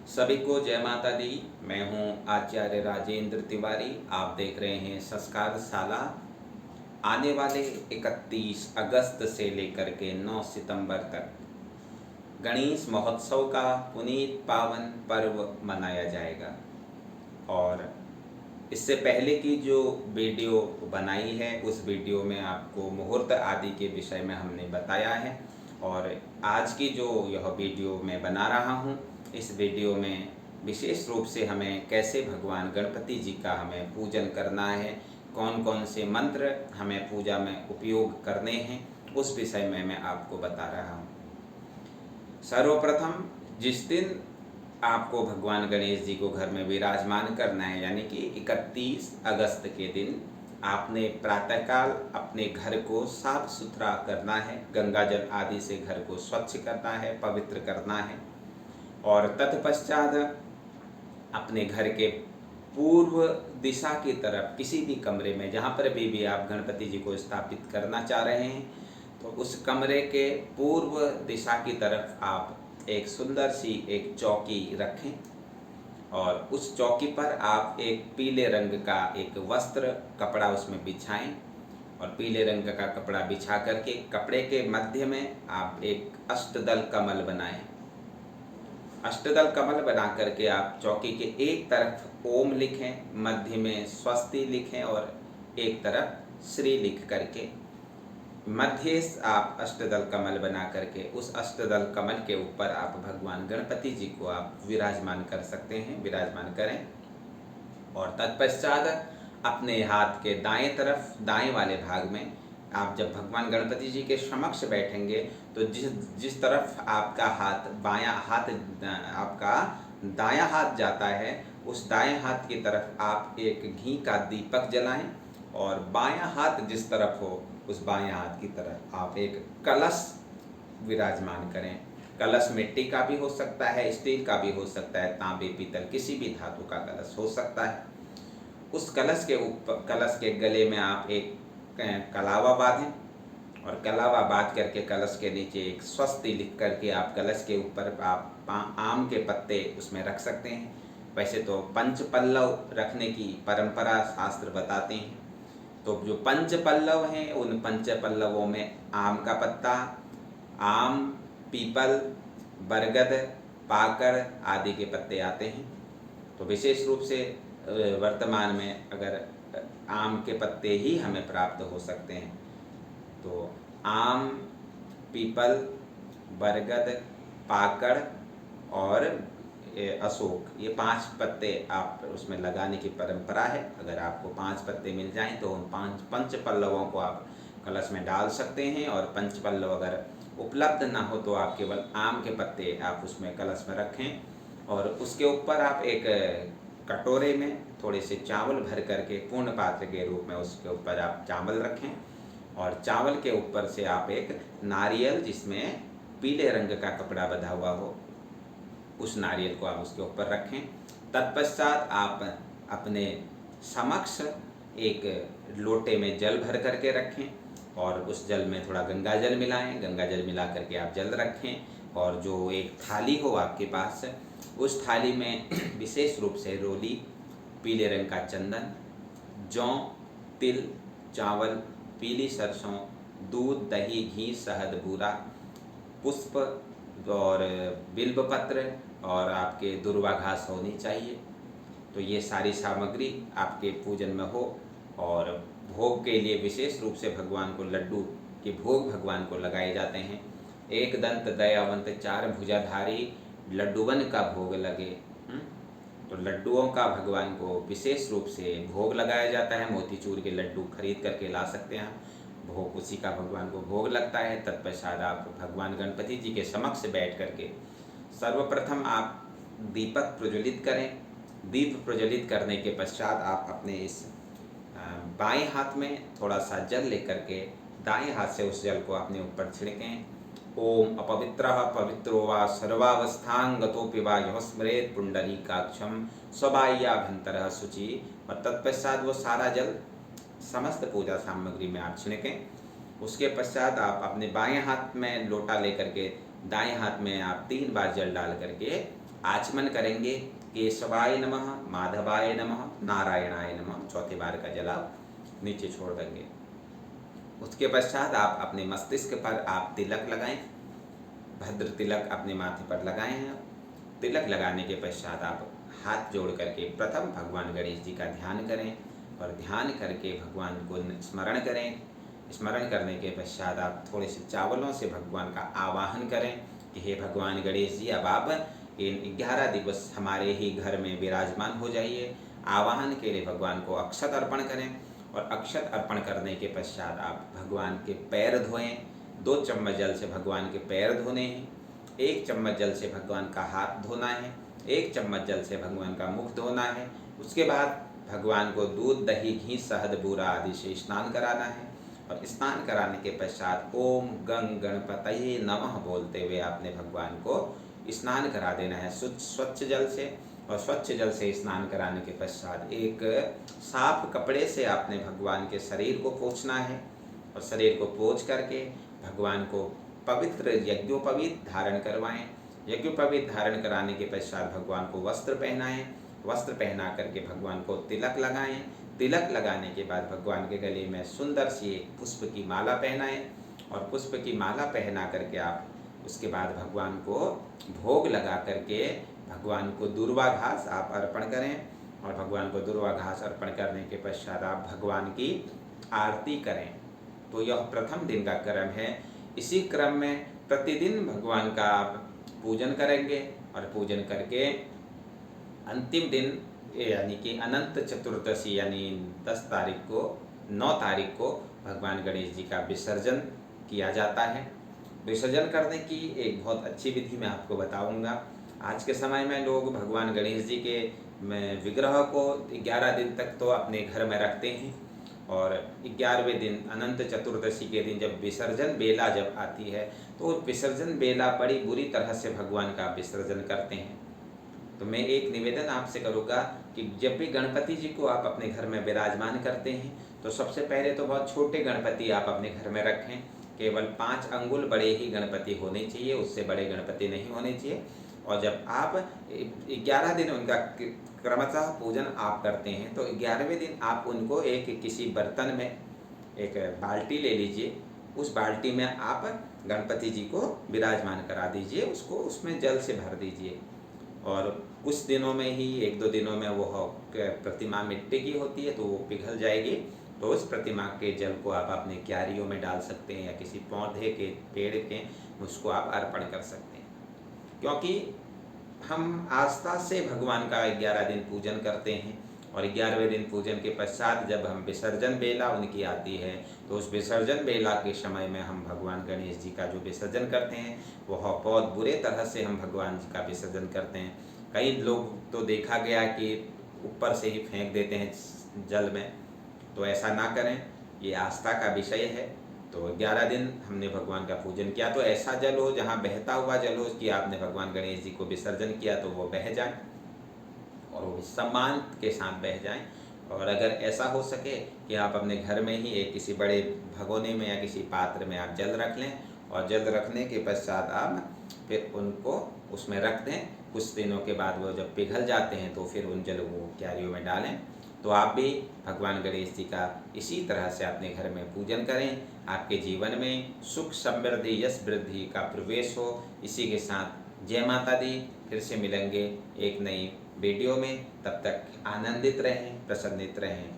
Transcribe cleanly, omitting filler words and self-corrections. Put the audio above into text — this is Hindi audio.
सभी को जय माता दी। मैं हूं आचार्य राजेंद्र तिवारी। आप देख रहे हैं संस्कार शाला। आने वाले 31 अगस्त से लेकर के 9 सितंबर तक गणेश महोत्सव का पुनीत पावन पर्व मनाया जाएगा। और इससे पहले की जो वीडियो बनाई है उस वीडियो में आपको मुहूर्त आदि के विषय में हमने बताया है। और आज की जो यह वीडियो मैं बना रहा हूँ, इस वीडियो में विशेष रूप से हमें कैसे भगवान गणपति जी का हमें पूजन करना है, कौन कौन से मंत्र हमें पूजा में उपयोग करने हैं, उस विषय में मैं आपको बता रहा हूँ। सर्वप्रथम जिस दिन आपको भगवान गणेश जी को घर में विराजमान करना है, यानी कि 31 अगस्त के दिन आपने प्रातःकाल अपने घर को साफ सुथरा करना है, गंगा जल आदि से घर को स्वच्छ करना है, पवित्र करना है। और तत्पश्चात अपने घर के पूर्व दिशा की तरफ किसी भी कमरे में जहाँ पर भी आप गणपति जी को स्थापित करना चाह रहे हैं, तो उस कमरे के पूर्व दिशा की तरफ आप एक सुंदर सी एक चौकी रखें और उस चौकी पर आप एक पीले रंग का एक वस्त्र कपड़ा उसमें बिछाएं। और पीले रंग का कपड़ा बिछा करके कपड़े के मध्य में आप एक अष्टदल कमल बनाएं। अष्टदल कमल बना करके आप चौकी के एक तरफ ओम लिखें, मध्य में स्वस्ति लिखें और एक तरफ श्री लिख करके मध्य आप अष्टदल कमल बना करके उस अष्टदल कमल के ऊपर आप भगवान गणपति जी को आप विराजमान कर सकते हैं, विराजमान करें। और तत्पश्चात अपने हाथ के दाएं तरफ, दाएं वाले भाग में आप जब भगवान गणपति जी के समक्ष बैठेंगे तो जिस तरफ आपका हाथ बायां हाथ आपका दायां हाथ जाता है, उस दाएं हाथ की तरफ आप एक घी का दीपक जलाएं और बायां हाथ जिस तरफ हो उस बाएं हाथ की तरफ आप एक कलश विराजमान करें। कलश मिट्टी का भी हो सकता है, स्टील का भी हो सकता है, तांबे पीतल किसी भी धातु का कलश हो सकता है। उस कलश के ऊपर, कलश के गले में आप एक कलावा बांधें और कलावा बांध करके कलश के नीचे एक स्वस्ति लिख करके आप कलश के ऊपर आप आम के पत्ते उसमें रख सकते हैं। वैसे तो पंच पल्लव रखने की परंपरा शास्त्र बताते हैं, तो जो पंच पल्लव हैं उन पंच पल्लवों में आम का पत्ता, आम, पीपल, बरगद, पाकड़ आदि के पत्ते आते हैं। तो विशेष रूप से वर्तमान में अगर आम के पत्ते ही हमें प्राप्त हो सकते हैं, तो आम, पीपल, बरगद, पाकड़ और अशोक, ये 5 पत्ते आप उसमें लगाने की परंपरा है। अगर आपको 5 पत्ते मिल जाएं तो उन 5 पंच पल्लवों को आप कलश में डाल सकते हैं। और पंच पल्लव अगर उपलब्ध ना हो तो आप केवल आम के पत्ते आप उसमें कलश में रखें और उसके ऊपर आप एक कटोरे में थोड़े से चावल भर करके पूर्ण पात्र के रूप में उसके ऊपर आप चावल रखें और चावल के ऊपर से आप एक नारियल जिसमें पीले रंग का कपड़ा बंधा हुआ हो, उस नारियल को आप उसके ऊपर रखें। तत्पश्चात आप अपने समक्ष एक लोटे में जल भर करके रखें और उस जल में थोड़ा गंगा जल मिलाएं। गंगा जल मिला करके आप जल रखें और जो एक थाली हो आपके पास, उस थाली में विशेष रूप से रोली, पीले रंग का चंदन, जौ, तिल, चावल, पीली सरसों, दूध, दही, घी, शहद, बूरा, पुष्प और बिल्व पत्र और आपके दुर्वा घास होनी चाहिए। तो ये सारी सामग्री आपके पूजन में हो। और भोग के लिए विशेष रूप से भगवान को लड्डू के भोग भगवान को लगाए जाते हैं। एक दंत दयावंत चार भुजाधारी लड्डूवन का भोग लगे। तो लड्डुओं का भगवान को विशेष रूप से भोग लगाया जाता है। मोतीचूर के लड्डू खरीद करके ला सकते हैं, भोग उसी का भगवान को भोग लगता है। तत्पश्चात आप भगवान गणपति जी के समक्ष बैठ करके सर्वप्रथम आप दीपक प्रज्वलित करें। दीप प्रज्वलित करने के पश्चात आप अपने इस बाएं हाथ में थोड़ा सा जल लेकर के दाएं हाथ से उस जल को अपने ऊपर छिड़कें। ओम अपवित्रः पवित्रो वा सर्वावस्थांगतोऽपि वा यः स्मरेत् पुंडरीकाक्षं स्वबाह्याभ्यन्तरः शुचि। और तत्पश्चात वो सारा जल समस्त पूजा सामग्री में आप छिड़कें। उसके पश्चात आप अपने बाएं हाथ में लोटा लेकर के दाएं हाथ में आप 3 बार जल डाल करके आचमन करेंगे, केशवाय नमः, माधवाय नमः, नारायणाय नमः, चौथी बार का जल आप नीचे छोड़ देंगे। उसके पश्चात आप अपने मस्तिष्क पर आप तिलक लगाएं, भद्र तिलक अपने माथे पर लगाए हैं। तिलक लगाने के पश्चात आप हाथ जोड़ करके प्रथम भगवान गणेश जी का ध्यान करें और ध्यान करके भगवान को स्मरण करें। स्मरण करने के पश्चात आप थोड़े से चावलों से भगवान का आवाहन करें कि हे भगवान गणेश जी, अब आप इन 11 दिवस हमारे ही घर में विराजमान हो जाइए। आवाहन के लिए भगवान को अक्षत अर्पण करें और अक्षत अर्पण करने के पश्चात आप भगवान के पैर धोएं। 2 चम्मच जल से भगवान के पैर धोने हैं, 1 चम्मच जल से भगवान का हाथ धोना है, 1 चम्मच जल से भगवान का मुख धोना है। उसके बाद भगवान को दूध, दही, घी, शहद, बूरा आदि से स्नान कराना है और स्नान कराने के पश्चात ओम गंग गणपतये नमः बोलते हुए आपने भगवान को स्नान करा देना है स्वच्छ जल से। और स्वच्छ जल से स्नान कराने के पश्चात एक साफ कपड़े से आपने भगवान के शरीर को पोंछना है और शरीर को पोंछ करके भगवान को पवित्र यज्ञोपवीत धारण करवाएं। यज्ञोपवीत धारण कराने के पश्चात भगवान को वस्त्र पहनाएं। वस्त्र पहना करके भगवान को तिलक लगाएं। तिलक लगाने के बाद भगवान के गले में सुंदर सी एक पुष्प की माला पहनाएं और पुष्प की माला पहना करके आप उसके बाद भगवान को भोग लगा करके भगवान को दूर्वा घास आप अर्पण करें और भगवान को दूर्वा घास अर्पण करने के पश्चात आप भगवान की आरती करें। तो यह प्रथम दिन का क्रम है। इसी क्रम में प्रतिदिन भगवान का आप पूजन करेंगे और पूजन करके अंतिम दिन यानी कि अनंत चतुर्दशी यानी 10 तारीख को 9 तारीख को भगवान गणेश जी का विसर्जन किया जाता है। विसर्जन करने की एक बहुत अच्छी विधि मैं आपको बताऊंगा। आज के समय में लोग भगवान गणेश जी के विग्रह को 11 दिन तक तो अपने घर में रखते हैं और 11वें दिन अनंत चतुर्दशी के दिन जब विसर्जन बेला जब आती है तो विसर्जन बेला बड़ी बुरी तरह से भगवान का विसर्जन करते हैं। तो मैं एक निवेदन आपसे करूँगा कि जब भी गणपति जी को आप अपने घर में विराजमान करते हैं तो सबसे पहले तो बहुत छोटे गणपति आप अपने घर में रखें। केवल 5 अंगुल बड़े ही गणपति होने चाहिए, उससे बड़े गणपति नहीं होने चाहिए। और जब आप 11 दिन उनका क्रमशः पूजन आप करते हैं तो 11वें दिन आप उनको एक किसी बर्तन में एक बाल्टी ले लीजिए। उस बाल्टी में आप गणपति जी को विराजमान करा दीजिए, उसको उसमें जल से भर दीजिए और कुछ दिनों में ही 1-2 दिनों में वो प्रतिमा मिट्टी की होती है तो वो पिघल जाएगी। तो उस प्रतिमा के जल को आप अपने क्यारियों में डाल सकते हैं या किसी पौधे के पेड़ के उसको आप अर्पण कर सकते हैं। क्योंकि हम आस्था से भगवान का 11 दिन पूजन करते हैं और 11वें दिन पूजन के पश्चात जब हम विसर्जन बेला उनकी आती है तो उस विसर्जन बेला के समय में हम भगवान गणेश जी का जो विसर्जन करते हैं वह बहुत बुरे तरह से हम भगवान जी का विसर्जन करते हैं। कई लोग तो देखा गया कि ऊपर से ही फेंक देते हैं जल में, तो ऐसा ना करें, ये आस्था का विषय है। तो 11 दिन हमने भगवान का पूजन किया तो ऐसा जल हो जहाँ बहता हुआ जल हो कि आपने भगवान गणेश जी को विसर्जन किया तो वो बह जाए और वो सम्मान के साथ बह जाएं। और अगर ऐसा हो सके कि आप अपने घर में ही एक किसी बड़े भगोने में या किसी पात्र में आप जल रख लें और जल रखने के पश्चात आप फिर उनको उसमें रख दें। कुछ दिनों के बाद वो जब पिघल जाते हैं तो फिर उन जल को क्यारियों में डालें। तो आप भी भगवान गणेश जी का इसी तरह से अपने घर में पूजन करें। आपके जीवन में सुख समृद्धि यश वृद्धि का प्रवेश हो। इसी के साथ जय माता दी। फिर से मिलेंगे एक नई वीडियो में, तब तक आनंदित रहें, प्रसन्नित रहें।